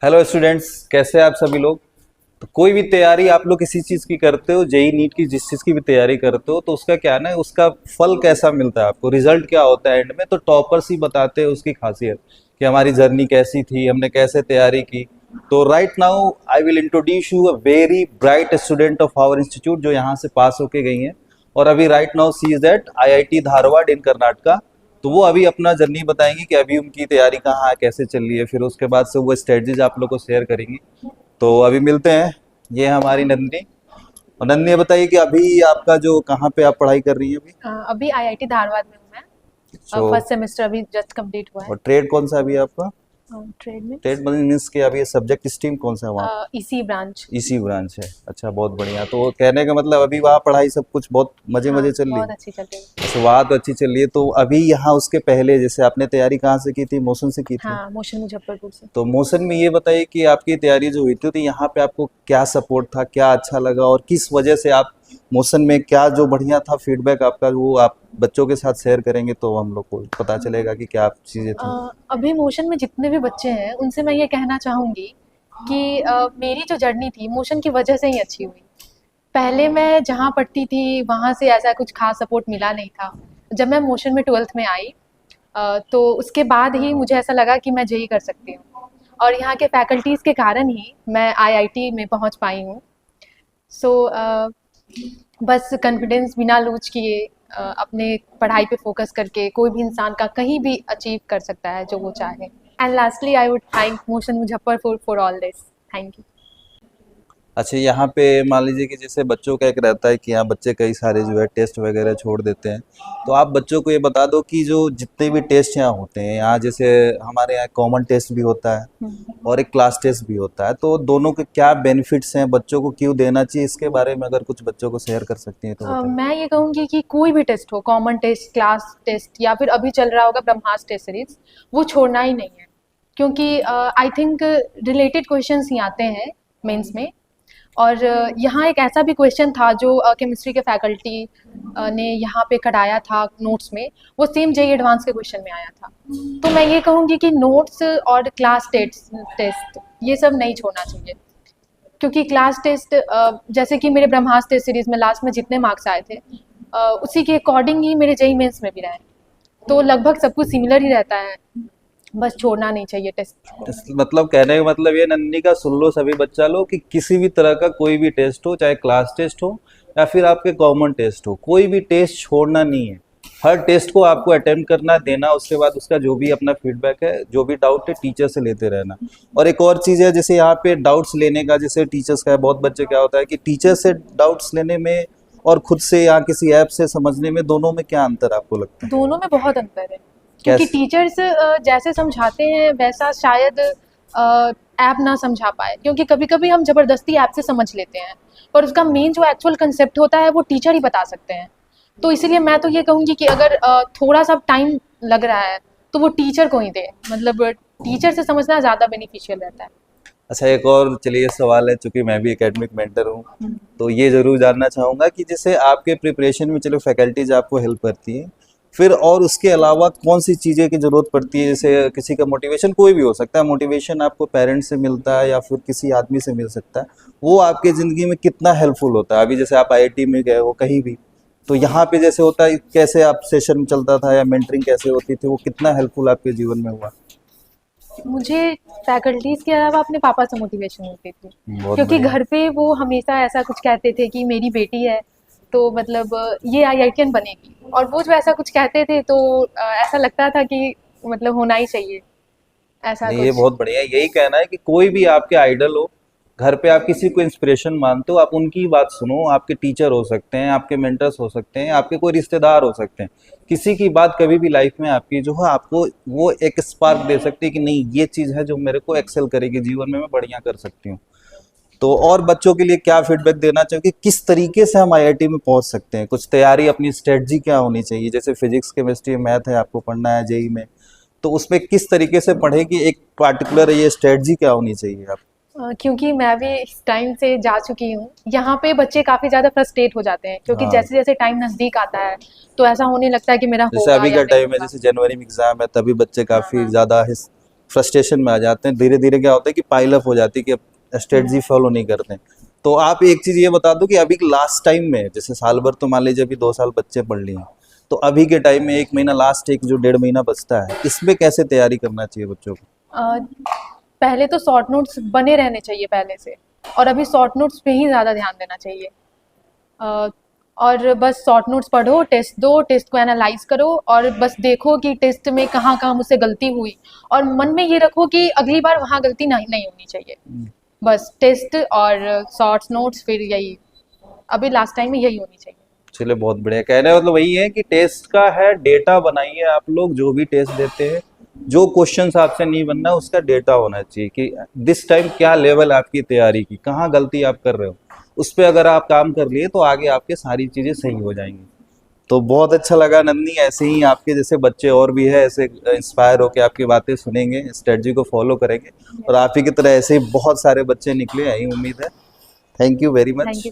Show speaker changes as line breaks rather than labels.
Hello students, कैसे हैं आप सभी लोग। तो कोई भी तैयारी आप लोग किसी चीज़ की करते हो, जेई नीट की जिस चीज़ की भी तैयारी करते हो, तो उसका क्या है ना, उसका फल कैसा मिलता है आपको, रिजल्ट क्या होता है एंड में। तो टॉपर्स ही बताते हैं उसकी खासियत कि हमारी जर्नी कैसी थी, हमने कैसे तैयारी की। तो right now I will introduce you a very bright student of our institute, जो यहाँ से पास होके गई हैं और अभी right now she is at IIT Dharwad in Karnataka. तो वो अभी अपना जर्नी बताएंगी कि अभी उनकी तैयारी कहाँ है, कैसे चल रही है, फिर उसके बाद से वो स्ट्रेटजीज आप लोग को शेयर करेंगी। तो अभी मिलते हैं। ये है हमारी नंदिनी। और नंदिनी, ये बताइए कि अभी आपका जो कहाँ पे आप पढ़ाई कर रही हैं अभी।
अभी आईआईटी धारवाड़ में हूँ मैं।
सो
फर्स्ट सेमेस्टर अभी जस्ट कंप्लीट हुआ है।
और ट्रेड कौन सा अभी आपका।
ट्रेड में
ट्रेड मीन्स के अभी सब्जेक्ट स्ट्रीम कौन सा है वहाँ।
इसी ब्रांच।
इसी ब्रांच है। अच्छा, बहुत बढ़िया। तो कहने का मतलब अभी वहाँ पढ़ाई सब कुछ बहुत मजे
हाँ,
मजे चल रही
बहुत
है।
अच्छी चल रही है।
अच्छा, वहाँ तो अच्छी चल रही है। तो अभी यहाँ उसके पहले जैसे आपने तैयारी कहाँ से की थी, मोशन से की थी।
हाँ, मोशन मुजफ्फरपुर से।
तो मोशन में ये बताइए कि आपकी तैयारी जो हुई थी तो यहाँ पे आपको क्या सपोर्ट था, क्या अच्छा लगा और किस वजह से आप मोशन में, क्या जो बढ़िया था फीडबैक आपका, वो आप बच्चों के साथ शेयर करेंगे तो हम लोग को पता चलेगा कि क्या चीज़ें थी।
अभी मोशन में जितने भी बच्चे हैं उनसे मैं ये कहना चाहूँगी कि मेरी जो जर्नी थी मोशन की वजह से ही अच्छी हुई। पहले मैं जहाँ पढ़ती थी वहाँ से ऐसा कुछ खास सपोर्ट मिला नहीं था। जब मैं मोशन में 12th में आई तो उसके बाद ही मुझे ऐसा लगा कि मैं जेई कर सकती हूँ और यहाँ के फैकल्टीज़ के कारण ही मैं आईआईटी में पहुँच पाई हूँ। सो बस कॉन्फिडेंस बिना लूज किए अपने पढ़ाई पे फोकस करके कोई भी इंसान का कहीं भी अचीव कर सकता है जो वो चाहे। And lastly I would thank motion Muzaffarpur for all this. Thank you.
अच्छा, यहाँ पे मान लीजिए कि जैसे बच्चों का एक रहता है कि यहाँ बच्चे कई सारे जो है टेस्ट वगैरह छोड़ देते हैं। तो आप बच्चों को ये बता दो कि जो जितने भी टेस्ट यहाँ होते हैं, यहाँ जैसे हमारे यहाँ कॉमन टेस्ट भी होता है और एक क्लास टेस्ट भी होता है, तो दोनों के क्या बेनिफिट्स हैं, बच्चों को क्यों देना चाहिए, इसके बारे में अगर कुछ बच्चों को शेयर कर सकती हैं तो बताइए।
मैं ये कहूँगी कि कोई भी टेस्ट हो, कॉमन टेस्ट, क्लास टेस्ट या फिर अभी चल रहा होगा ब्रह्मास्त्र टेस्ट सीरीज, वो छोड़ना ही नहीं है। क्योंकि आई थिंक रिलेटेड क्वेश्चंस ही आते हैं मेंस में। और यहाँ एक ऐसा भी क्वेश्चन था जो केमिस्ट्री के फैकल्टी ने यहाँ पे कराया था नोट्स में, वो सेम जेईई एडवांस के क्वेश्चन में आया था। तो मैं ये कहूँगी कि नोट्स और क्लास टेस्ट ये सब नहीं छोड़ना चाहिए। क्योंकि क्लास टेस्ट जैसे कि मेरे ब्रह्मास्त्र टेस्ट सीरीज में लास्ट में जितने मार्क्स आए थे उसी के अकॉर्डिंग ही मेरे जेईई मेंस में भी रहे। तो लगभग सब कुछ सिमिलर ही रहता है, बस छोड़ना नहीं चाहिए टेस्ट।
मतलब कहने का मतलब ये नन्ही का सुन लो सभी बच्चा लोग कि किसी भी तरह का कोई भी टेस्ट हो, चाहे क्लास टेस्ट हो या फिर आपके कॉमन टेस्ट हो, कोई भी टेस्ट छोड़ना नहीं है। हर टेस्ट को आपको अटेम्प्ट करना, देना, उसके बाद उसका जो भी अपना फीडबैक है, जो भी डाउट है टीचर से लेते रहना। और एक और चीज़ है, जैसे यहाँ पे डाउट्स लेने का, जैसे टीचर्स का है, बहुत बच्चे क्या होता है कि टीचर से डाउट्स लेने में और खुद से या किसी ऐप से समझने में, दोनों में क्या अंतर आपको लगता है।
दोनों में बहुत अंतर है। क्योंकि
कैसे।
टीचर्स जैसे समझाते हैं वैसा शायद ऐप ना समझा पाए, क्योंकि कभी कभी हम ज़बरदस्ती ऐप से समझ लेते हैं पर उसका मेन जो एक्चुअल कंसेप्ट होता है वो टीचर ही बता सकते हैं। तो इसीलिए मैं तो ये कहूँगी कि अगर थोड़ा सा टाइम लग रहा है तो वो टीचर को ही दे, मतलब टीचर से समझना ज़्यादा बेनिफिशियल रहता है।
अच्छा, एक और चलिए सवाल है, चूंकि मैं भी एकेडमिक मेंटर हूँ तो ये जरूर जानना चाहूँगा कि जैसे आपके प्रिपरेशन में, चलो फैकल्टीज आपको हेल्प करती है, फिर और उसके अलावा कौन सी चीज़ें की ज़रूरत पड़ती है। जैसे किसी का मोटिवेशन कोई भी हो सकता है, मोटिवेशन आपको पेरेंट्स से मिलता है या फिर किसी आदमी से मिल सकता है, वो आपके ज़िंदगी में कितना हेल्पफुल होता है। अभी जैसे आप IIT में गए हो कहीं भी, तो यहाँ पे जैसे होता है, कैसे आप सेशन चलता था या मेंटरिंग कैसे होती थी, वो कितना हेल्पफुल आपके जीवन में हुआ।
मुझे फैकल्टीज़ के अलावा अपने पापा से मोटिवेशन मिलती थी।
बहुत
क्योंकि
बढ़िया।
घर पे वो हमेशा ऐसा कुछ कहते थे कि मेरी बेटी है तो मतलब ये आईआईटीएन बनेगी, और वो जो ऐसा कुछ कहते थे तो ऐसा लगता था कि मतलब होना ही चाहिए ऐसा
नहीं, ये
कुछ।
बहुत बढ़िया है। यही कहना है कि कोई भी आपके आइडल हो, घर पे आप किसी को इंस्पिरेशन मानते हो, आप उनकी बात सुनो। आपके टीचर हो सकते हैं, आपके मेंटर्स हो सकते हैं, आपके कोई रिश्तेदार हो सकते हैं, किसी की बात कभी भी लाइफ में आपकी जो है आपको वो एक स्पार्क दे सकती है कि नहीं, ये चीज़ है जो मेरे को एक्सेल करेगी जीवन में, मैं बढ़िया कर सकती हूँ। तो और बच्चों के लिए क्या फीडबैक देना चाहिए कि किस तरीके से हम IIT में पहुंच सकते हैं, कुछ तैयारी, अपनी स्ट्रेटजी क्या होनी चाहिए। जैसे फिजिक्स, केमिस्ट्री, मैथ है, आपको पढ़ना है जेई में, तो उसमें किस तरीके से पढ़े कि एक पार्टिकुलर ये स्ट्रेटजी क्या होनी चाहिए आप।
क्योंकि मैं भी इस टाइम से जा चुकी हूँ, यहाँ पे बच्चे काफ़ी ज़्यादा फ्रस्ट्रेट हो जाते हैं क्योंकि
हाँ,
जैसे जैसे टाइम नज़दीक आता है तो ऐसा होने लगता है कि मेरा
जैसे
होगा
अभी
या
का
नहीं
टाइम है,
होगा।
जैसे जनवरी में एग्जाम है, तभी बच्चे
हाँ
काफी
हाँ।
ज्यादा फ्रस्ट्रेशन में आ जाते हैं, धीरे धीरे क्या होता है कि पाइल अप हो जाती है कि अब स्ट्रेटजी फॉलो नहीं करते हैं। तो आप एक चीज ये बता दो कि अभी लास्ट टाइम में, जैसे साल भर तो मान लीजिए अभी 2 साल बच्चे पढ़ लिए हैं, तो अभी के टाइम में 1 महीना लास्ट, एक जो 1.5 महीना बचता है, इसमें कैसे तैयारी करना चाहिए बच्चों को?
पहले तो शॉर्ट नोट्स बने रहने चाहिए पहले से, और अभी शॉर्ट नोट्स पे ही ज़्यादा ध्यान देना चाहिए। और बस शॉर्ट नोट्स पढ़ो, टेस्ट दो, टेस्ट को एनालाइज करो, और बस देखो कि टेस्ट में कहाँ कहाँ मुझसे गलती हुई, और मन में ये रखो कि अगली बार वहाँ गलती नहीं होनी चाहिए। बस टेस्ट और शॉर्ट नोट्स, फिर यही अभी लास्ट टाइम में यही होनी चाहिए।
चलिए बहुत बढ़िया। कहने का मतलब वही है कि टेस्ट का है, डेटा बनाइए आप लोग, जो भी टेस्ट देते हैं, जो क्वेश्चंस आपसे नहीं बनना उसका डेटा होना चाहिए कि दिस टाइम क्या लेवल आपकी तैयारी की, कहाँ गलती आप कर रहे हो, उस पर अगर आप काम कर लिए तो आगे आपके सारी चीजें सही हो जाएंगी। तो बहुत अच्छा लगा नंदनी, ऐसे ही आपके जैसे बच्चे और भी है, ऐसे इंस्पायर होकर आपकी बातें सुनेंगे, स्ट्रेटजी को फॉलो करेंगे, और आप ही की तरह ऐसे ही बहुत सारे बच्चे निकले, यही उम्मीद है। Thank you very much.
Thank you.